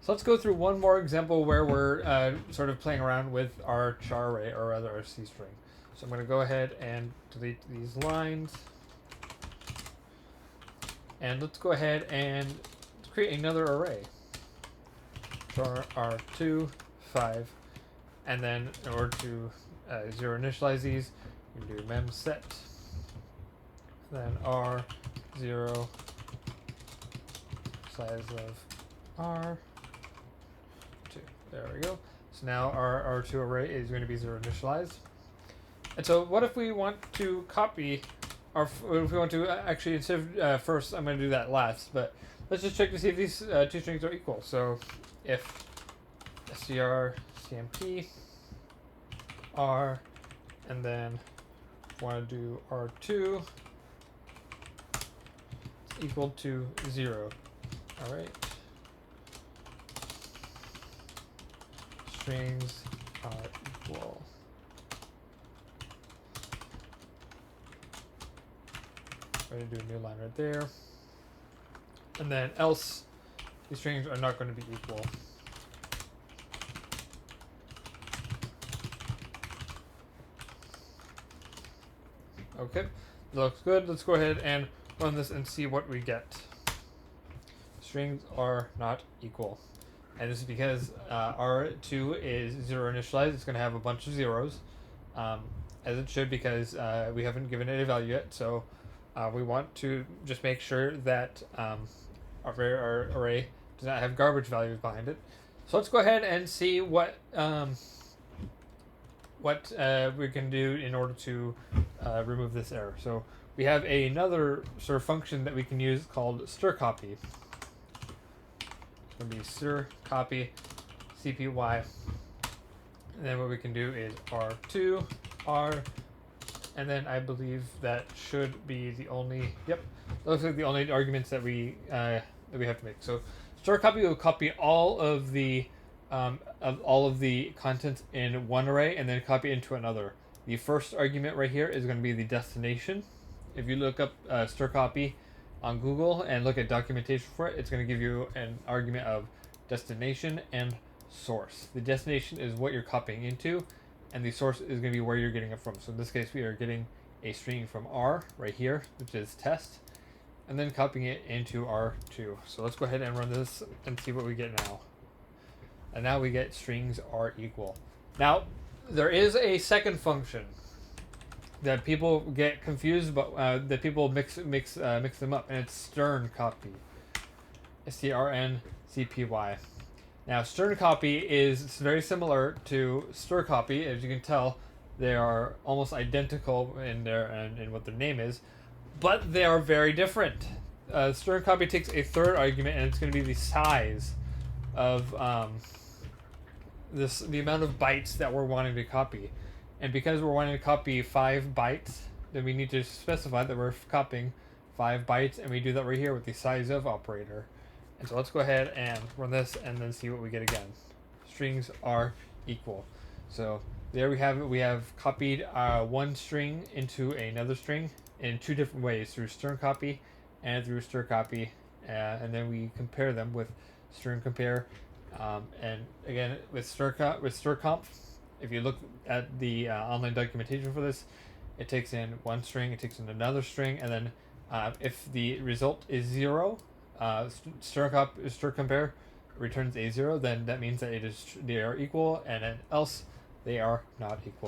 So let's go through one more example where we're sort of playing around with our char array, or rather our C string. So I'm going to go ahead and delete these lines. And let's go ahead and create another array. Char R2, 5. And then in order to 0 initialize these, you can do mem set. Then R0 size of R2. There we go. So now our R2 array is going to be 0 initialized. And so what if we want to copy our, if we want to actually, instead of first, I'm going to do that last, but let's just check to see if these two strings are equal. So if strcmp r, and then want to do R2 equal to 0. All right. Strings are equal. We're going to do a new line right there. And then else, these strings are not going to be equal. Okay, looks good. Let's go ahead and run this and see what we get. Strings are not equal. And this is because R2 is 0 initialized. It's going to have a bunch of zeros, as it should, because we haven't given it a value yet. So we want to just make sure that our array does not have garbage values behind it. So let's go ahead and see what we can do in order to remove this error. So we have another sort of function that we can use called strcpy. It's going to be strcpy cpy, and then what we can do is R2 R, and then I believe that should be the only, yep, those are the only arguments that we have to make. So strcpy will copy all of the contents in one array and then copy into another. The first argument right here is going to be the destination. If you look up strcpy on Google and look at documentation for it, it's going to give you an argument of destination and source. The destination is what you're copying into, and the source is going to be where you're getting it from. So in this case, we are getting a string from R right here, which is test, and then copying it into R2. So let's go ahead and run this and see what we get now. And now we get strings are equal. Now, there is a second function that people get confused, but that people mix them up, and it's stern copy. strncpy. Now, stern copy is very similar to strcpy. As you can tell, they are almost identical in their and in what their name is, but they are very different. Stern copy takes a third argument, and it's going to be the size of the amount of bytes that we're wanting to copy. And because we're wanting to copy 5 bytes, then we need to specify that we're copying 5 bytes, and we do that right here with the size of operator. And so let's go ahead and run this and then see what we get again. Strings are equal. So there we have it. We have copied one string into another string in 2 different ways, through stern copy and through strcpy, and then we compare them with string compare. And again, with strcomp, if you look at the online documentation for this, it takes in one string, it takes in another string, and then if the result is 0, strcompare returns a 0, then that means that they are equal, and then else they are not equal.